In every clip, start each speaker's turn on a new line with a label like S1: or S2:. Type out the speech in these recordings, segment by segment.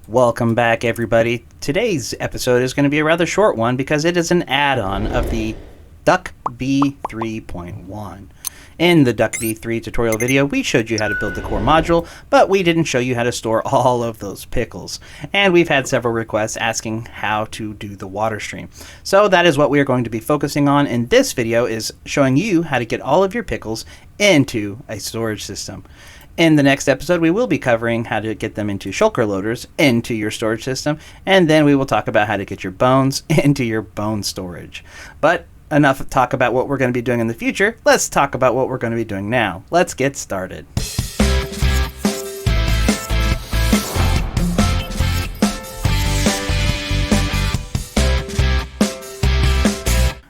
S1: Welcome back, everybody. Today's episode is going to be a rather short one because it is an add-on of the Duck V3.1. In the Duck V3 tutorial video, we showed you how to build the core module, but we didn't show you how to store all of those pickles. And we've had several requests asking how to do the water stream. So that is what we are going to be focusing on in this video, is showing you how to get all of your pickles into a storage system. In the next episode, we will be covering how to get them into Shulker loaders into your storage system, and then we will talk about how to get your bones into your bone storage. But enough talk about what we're going to be doing in the future. Let's talk about what we're going to be doing now. Let's get started.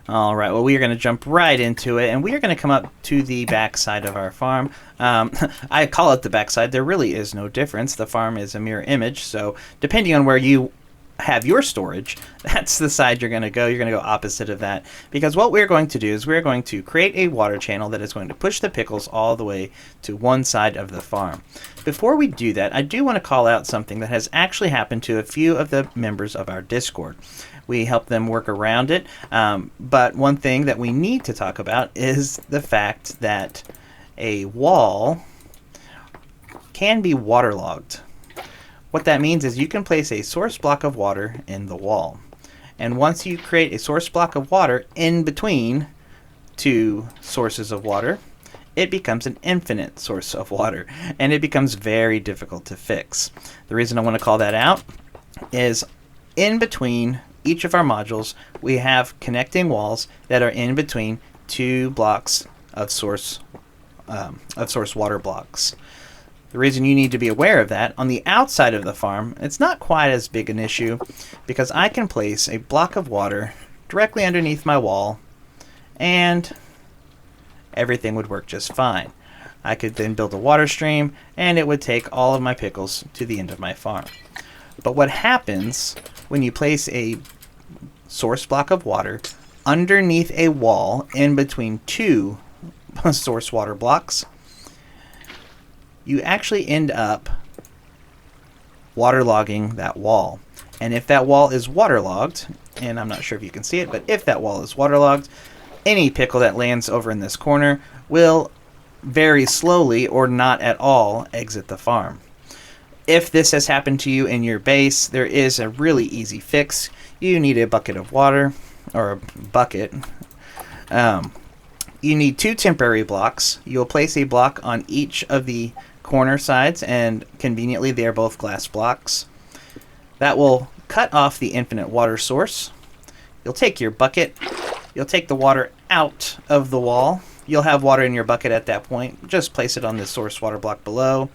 S1: All right, well, we are going to jump right into it, and we are going to come up to the back side of our farm. I call it the back side. There really is no difference. The farm is a mirror image, so depending on where you have your storage, that's the side you're going to go. You're going to go opposite of that, because what we're going to do is we're going to create a water channel that is going to push the pickles all the way to one side of the farm. Before we do that, I do want to call out something that has actually happened to a few of the members of our Discord. We help them work around it, but one thing that we need to talk about is the fact that a wall can be waterlogged. What that means is you can place a source block of water in the wall, and once you create a source block of water in between two sources of water, it becomes an infinite source of water, and it becomes very difficult to fix. The reason I want to call that out is in between each of our modules, we have connecting walls that are in between two blocks of source water blocks. The reason you need to be aware of that, on the outside of the farm, it's not quite as big an issue, because I can place a block of water directly underneath my wall, and everything would work just fine. I could then build a water stream, and it would take all of my pickles to the end of my farm. But what happens when you place a source block of water underneath a wall in between two source water blocks, you actually end up waterlogging that wall. And if that wall is waterlogged, and I'm not sure if you can see it, but if that wall is waterlogged, any pickle that lands over in this corner will very slowly or not at all exit the farm. If this has happened to you in your base, there is a really easy fix. You need a bucket of water, or a bucket. You need two temporary blocks. You'll place a block on each of the corner sides, and conveniently they are both glass blocks. That will cut off the infinite water source. You'll take your bucket. You'll take the water out of the wall. You'll have water in your bucket at that point. Just place it on the source water block below.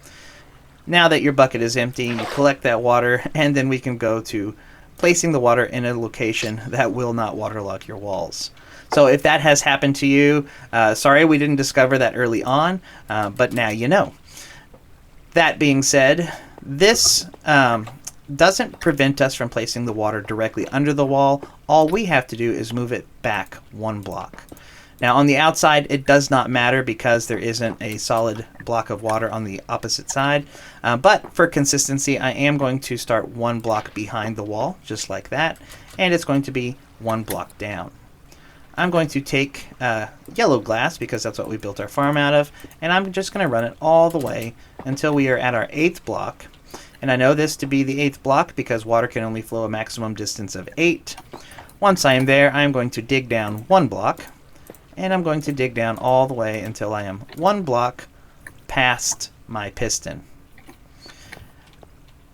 S1: Now that your bucket is empty, you collect that water, and then we can go to placing the water in a location that will not waterlog your walls. So if that has happened to you, sorry we didn't discover that early on, but now you know. That being said, this doesn't prevent us from placing the water directly under the wall. All we have to do is move it back one block. Now on the outside, it does not matter because there isn't a solid block of water on the opposite side. But for consistency, I am going to start one block behind the wall, just like that. And it's going to be one block down. I'm going to take yellow glass, because that's what we built our farm out of. And I'm just going to run it all the way until we are at our 8th block. And I know this to be the 8th block because water can only flow a maximum distance of 8. Once I am there, I'm going to dig down one block. And I'm going to dig down all the way until I am one block past my piston.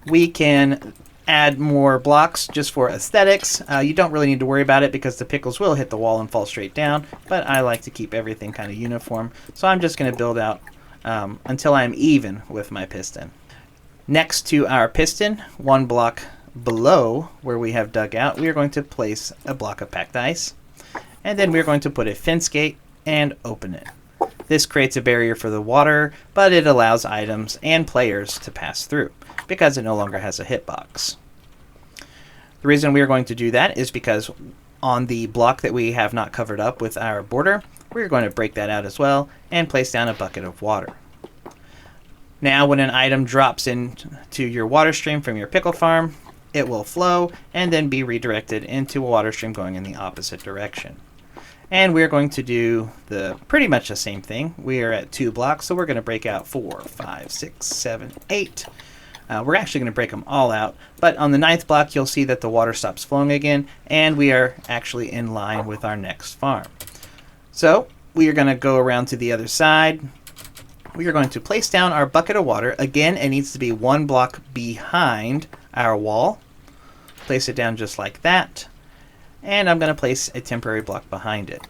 S1: We can add more blocks just for aesthetics. You don't really need to worry about it because the pickles will hit the wall and fall straight down, but I like to keep everything kind of uniform. So I'm just going to build out until I'm even with my piston. Next to our piston, one block below where we have dug out, we are going to place a block of packed ice. And then we're going to put a fence gate and open it. This creates a barrier for the water, but it allows items and players to pass through because it no longer has a hitbox. The reason we are going to do that is because on the block that we have not covered up with our border, we're going to break that out as well and place down a bucket of water. Now when an item drops into your water stream from your pickle farm, it will flow and then be redirected into a water stream going in the opposite direction. And we're going to do pretty much the same thing. We are at 2 blocks, so we're going to break out 4, 5, 6, 7, 8. We're actually going to break them all out, but on the 9th block you'll see that the water stops flowing again, and we are actually in line with our next farm. So we are going to go around to the other side. We are going to place down our bucket of water. Again, it needs to be 1 block behind our wall. Place it down just like that. And I'm going to place a temporary block behind it.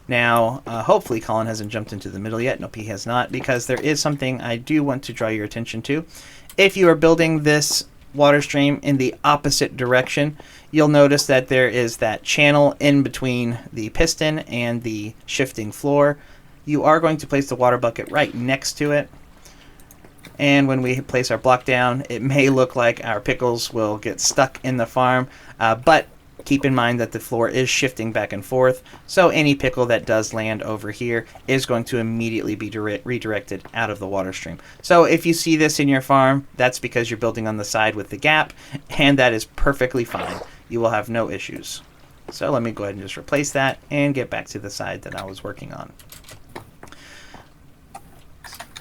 S1: Now, hopefully Colin hasn't jumped into the middle yet. Nope, he has not, because there is something I do want to draw your attention to. If you are building this water stream in the opposite direction, you'll notice that there is that channel in between the piston and the shifting floor. You are going to place the water bucket right next to it. And when we place our block down, it may look like our pickles will get stuck in the farm, but keep in mind that the floor is shifting back and forth, so any pickle that does land over here is going to immediately be redirected out of the water stream. So if you see this in your farm, that's because you're building on the side with the gap, and that is perfectly fine. You will have no issues. So let me go ahead and just replace that and get back to the side that I was working on.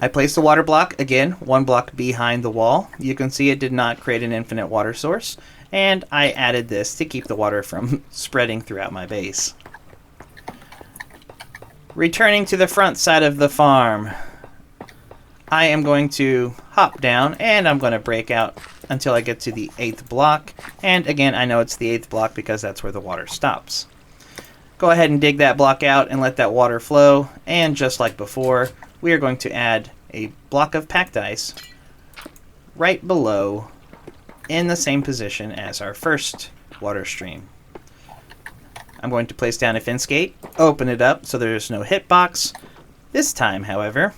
S1: I placed the water block, again, 1 block behind the wall. You can see it did not create an infinite water source. And I added this to keep the water from spreading throughout my base. Returning to the front side of the farm, I am going to hop down and I'm going to break out until I get to the 8th block. And again, I know it's the 8th block because that's where the water stops. Go ahead and dig that block out and let that water flow. And just like before, we are going to add a block of packed ice right below in the same position as our first water stream. I'm going to place down a fence gate, open it up so there's no hitbox. This time, however,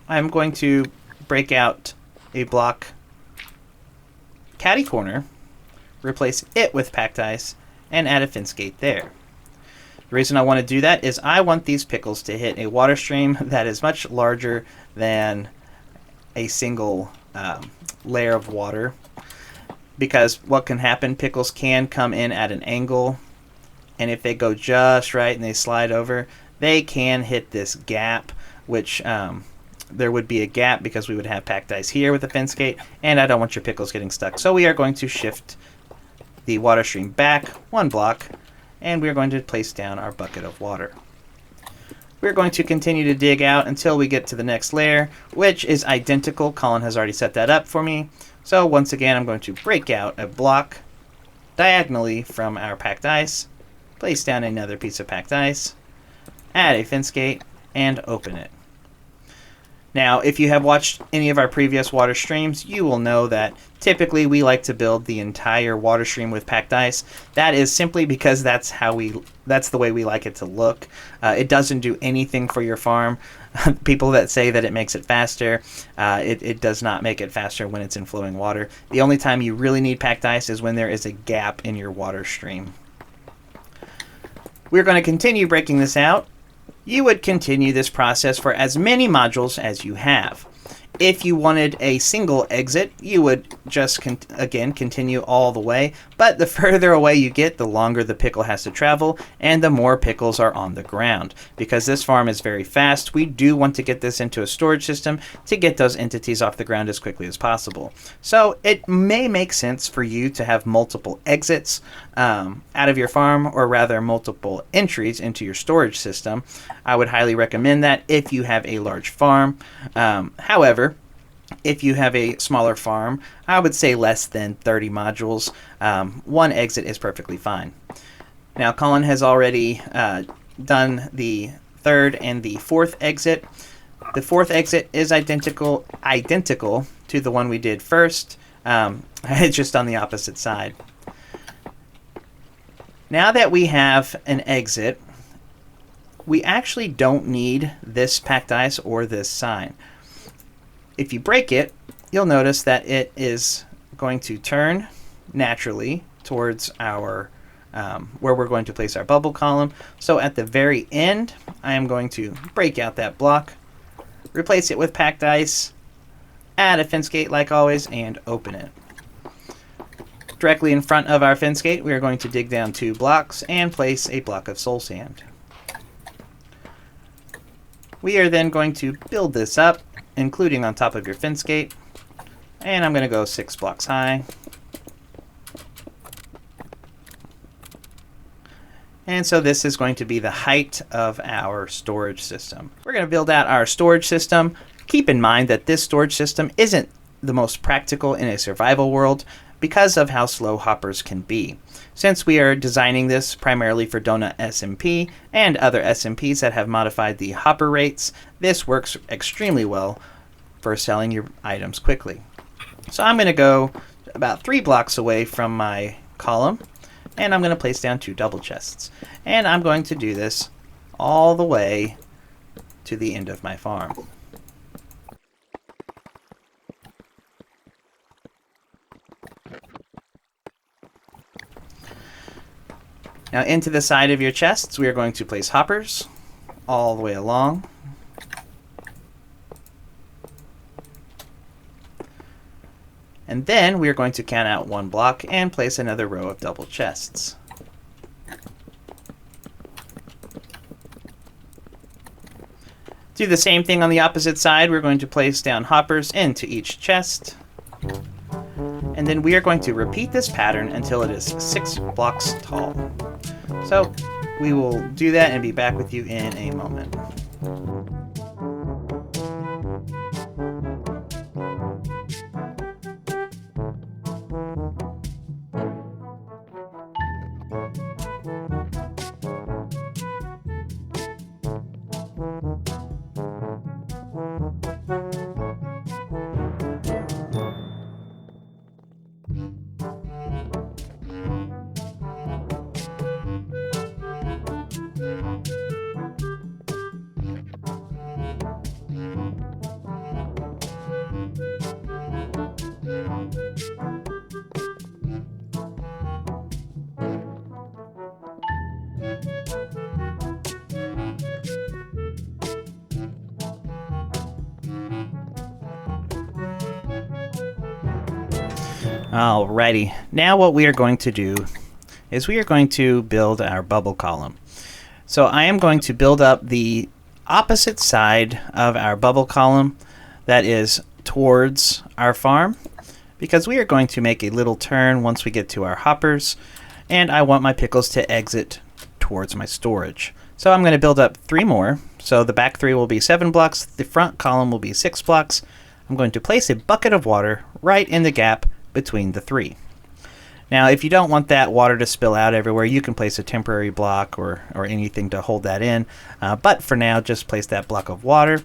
S1: I'm going to break out a block caddy corner, replace it with packed ice, and add a fence gate there. The reason I want to do that is I want these pickles to hit a water stream that is much larger than a single layer of water. Because what can happen, pickles can come in at an angle, and if they go just right and they slide over, they can hit this gap, which there would be a gap because we would have packed ice here with the fence gate, and I don't want your pickles getting stuck. So we are going to shift the water stream back 1 block, and we're going to place down our bucket of water. We're going to continue to dig out until we get to the next layer, which is identical. Colin has already set that up for me. So once again, I'm going to break out a block diagonally from our packed ice, place down another piece of packed ice, add a fence gate, and open it. Now, if you have watched any of our previous water streams, you will know that typically we like to build the entire water stream with packed ice. That is simply because that's the way we like it to look. It doesn't do anything for your farm. People that say that it makes it faster, it does not make it faster when it's in flowing water. The only time you really need packed ice is when there is a gap in your water stream. We're going to continue breaking this out. You would continue this process for as many modules as you have. If you wanted a single exit, you would just again continue all the way, but the further away you get, the longer the pickle has to travel and the more pickles are on the ground. Because this farm is very fast, we do want to get this into a storage system to get those entities off the ground as quickly as possible. So it may make sense for you to have multiple exits out of your farm, or rather multiple entries into your storage system. I would highly recommend that if you have a large farm. However, if you have a smaller farm, I would say less than 30 modules. 1 exit is perfectly fine. Now, Colin has already done the 3rd and the 4th exit. The 4th exit is identical to the one we did first. It's just on the opposite side. Now that we have an exit, we actually don't need this packed ice or this sign. If you break it, you'll notice that it is going to turn naturally towards our where we're going to place our bubble column. So at the very end, I am going to break out that block, replace it with packed ice, add a fence gate like always, and open it. Directly in front of our fence gate, we are going to dig down 2 blocks and place a block of soul sand. We are then going to build this up, including on top of your fence gate, and I'm going to go 6 blocks high. And so this is going to be the height of our storage system. We're going to build out our storage system. Keep in mind that this storage system isn't the most practical in a survival world because of how slow hoppers can be. Since we are designing this primarily for Donut SMP and other SMPs that have modified the hopper rates, this works extremely well for selling your items quickly. So I'm going to go about 3 blocks away from my column, and I'm going to place down 2 double chests. And I'm going to do this all the way to the end of my farm. Now into the side of your chests, we are going to place hoppers all the way along. And then we are going to count out 1 block and place another row of double chests. Do the same thing on the opposite side. We're going to place down hoppers into each chest. And then we are going to repeat this pattern until it is 6 blocks tall. So we will do that and be back with you in a moment. Alrighty, now what we are going to do is we are going to build our bubble column. So I am going to build up the opposite side of our bubble column that is towards our farm, because we are going to make a little turn once we get to our hoppers, and I want my pickles to exit towards my storage. So I'm going to build up 3 more. So the back 3 will be 7 blocks, the front column will be 6 blocks. I'm going to place a bucket of water right in the gap between the 3. Now if you don't want that water to spill out everywhere, you can place a temporary block or anything to hold that in, but for now just place that block of water.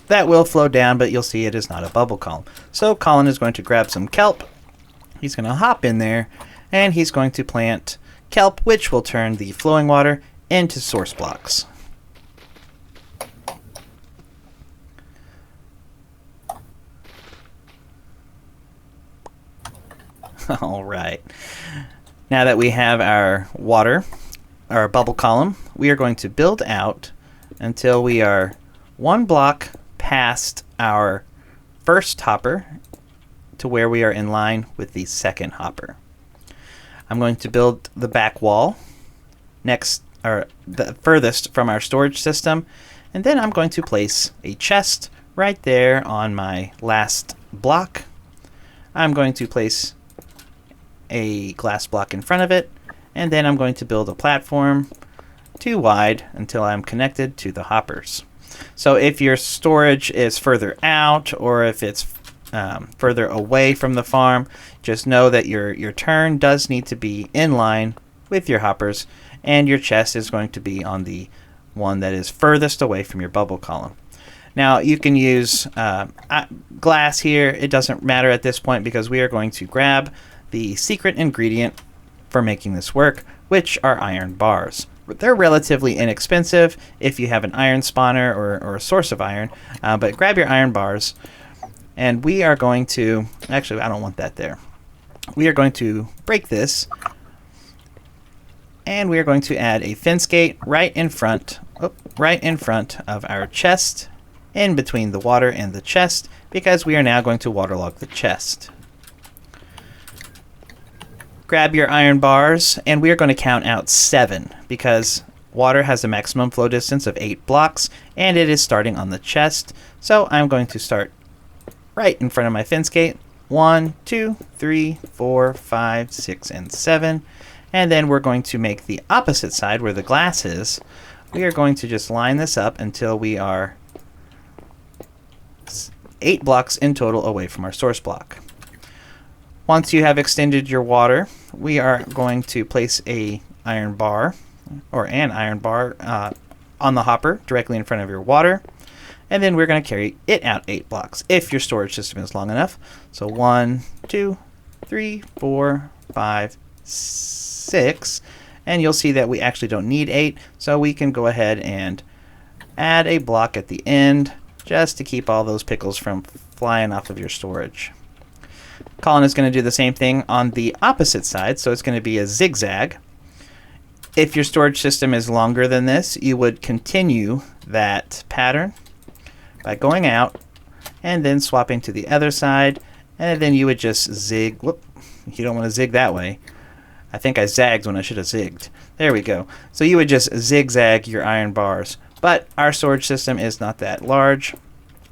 S1: That will flow down, but you'll see it is not a bubble column. So Colin is going to grab some kelp, he's going to hop in there, and he's going to plant kelp, which will turn the flowing water into source blocks. All right. Now that we have our water, our bubble column, we are going to build out until we are 1 block past our first hopper to where we are in line with the second hopper. I'm going to build the back wall next, or the furthest from our storage system, and then I'm going to place a chest right there on my last block. I'm going to place a glass block in front of it, and then I'm going to build a platform 2 wide until I'm connected to the hoppers. So if your storage is further out, or if it's further away from the farm, just know that your turn does need to be in line with your hoppers, and your chest is going to be on the one that is furthest away from your bubble column. Now you can use glass here. It doesn't matter at this point because we are going to grab the secret ingredient for making this work, which are iron bars. They're relatively inexpensive if you have an iron spawner or a source of iron, but grab your iron bars, and we are going to, actually I don't want that there. We are going to break this, and we are going to add a fence gate right in front of our chest, in between the water and the chest because we are now going to waterlog the chest. Grab your iron bars, and we are going to count out 7 because water has a maximum flow distance of 8 blocks, and it is starting on the chest. So I'm going to start right in front of my fence gate. 1, 2, 3, 4, 5, 6, and 7. And then we're going to make the opposite side where the glass is. We are going to just line this up until we are 8 blocks in total away from our source block. Once you have extended your water, we are going to place an iron bar on the hopper directly in front of your water. And then we're going to carry it out 8 blocks if your storage system is long enough. So 1, 2, 3, 4, 5, 6. And you'll see that we actually don't need 8. So we can go ahead and add a block at the end just to keep all those pickles from flying off of your storage. Colin is going to do the same thing on the opposite side. So it's going to be a zigzag. If your storage system is longer than this, you would continue that pattern by going out and then swapping to the other side, and then you would just zig. Whoop, you don't want to zig that way. I think I zagged when I should have zigged. There we go. So you would just zigzag your iron bars, but our storage system is not that large,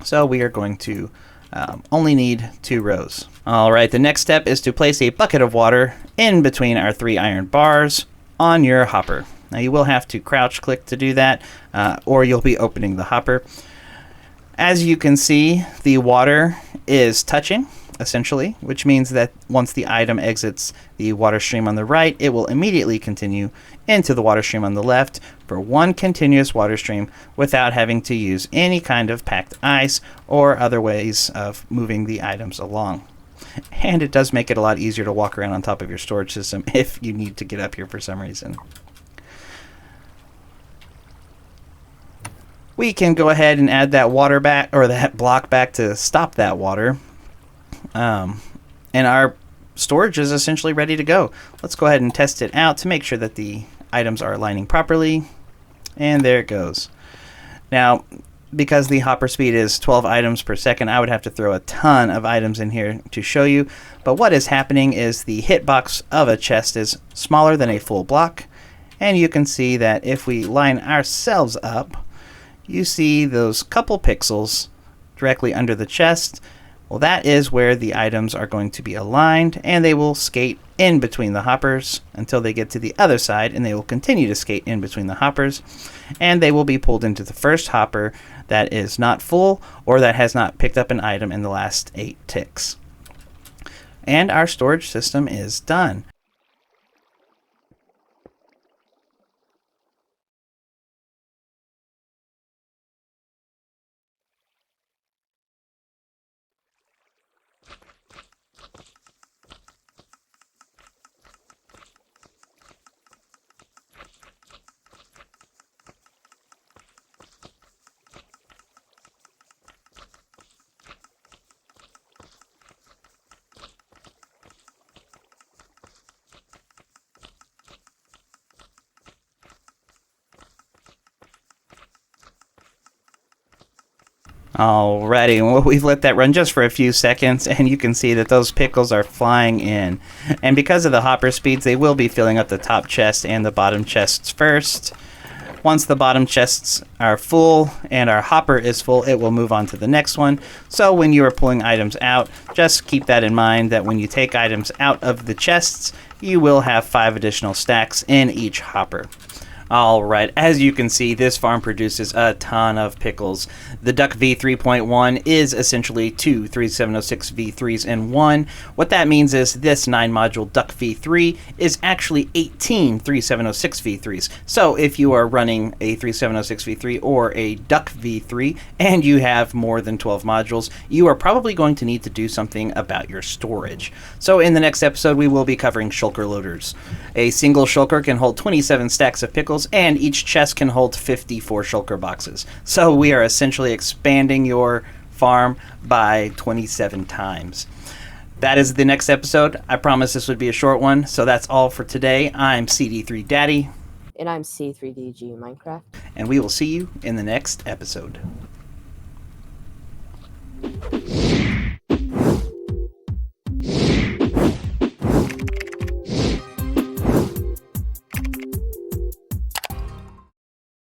S1: so we are going to only need 2 rows. Alright, the next step is to place a bucket of water in between our 3 iron bars on your hopper. Now you will have to crouch click to do that, or you'll be opening the hopper. As you can see, the water is touching, essentially, which means that once the item exits the water stream on the right, it will immediately continue into the water stream on the left for one continuous water stream without having to use any kind of packed ice or other ways of moving the items along. And it does make it a lot easier to walk around on top of your storage system if you need to get up here for some reason. We can go ahead and add that water back, or that block back, to stop that water. And our storage is essentially ready to go. Let's go ahead and test it out to make sure that the items are aligning properly. And there it goes. Now, because the hopper speed is 12 items per second, I would have to throw a ton of items in here to show you. But what is happening is the hitbox of a chest is smaller than a full block. And you can see that if we line ourselves up, you see those couple pixels directly under the chest. Well, that is where the items are going to be aligned, and they will skate in between the hoppers until they get to the other side, and they will continue to skate in between the hoppers, and they will be pulled into the first hopper that is not full or that has not picked up an item in the last 8 ticks. And our storage system is done. Alrighty, well, we've let that run just for a few seconds, and you can see that those pickles are flying in. And because of the hopper speeds, they will be filling up the top chest and the bottom chests first. Once the bottom chests are full and our hopper is full, it will move on to the next one. So when you are pulling items out, just keep that in mind, that when you take items out of the chests, you will have 5 additional stacks in each hopper. Alright, as you can see, this farm produces a ton of pickles. The Duck V3.1 is essentially 2 3706 V3s in one. What that means is this 9-module Duck V3 is actually 18 3706 V3s. So if you are running a 3706 V3 or a Duck V3 and you have more than 12 modules, you are probably going to need to do something about your storage. So in the next episode, we will be covering shulker loaders. A single shulker can hold 27 stacks of pickles, and each chest can hold 54 shulker boxes. So we are essentially expanding your farm by 27 times. That is the next episode. I promise this would be a short one, so that's all for today. I'm CD3 Daddy.
S2: And I'm C3DG Minecraft.
S1: And we will see you in the next episode. bye.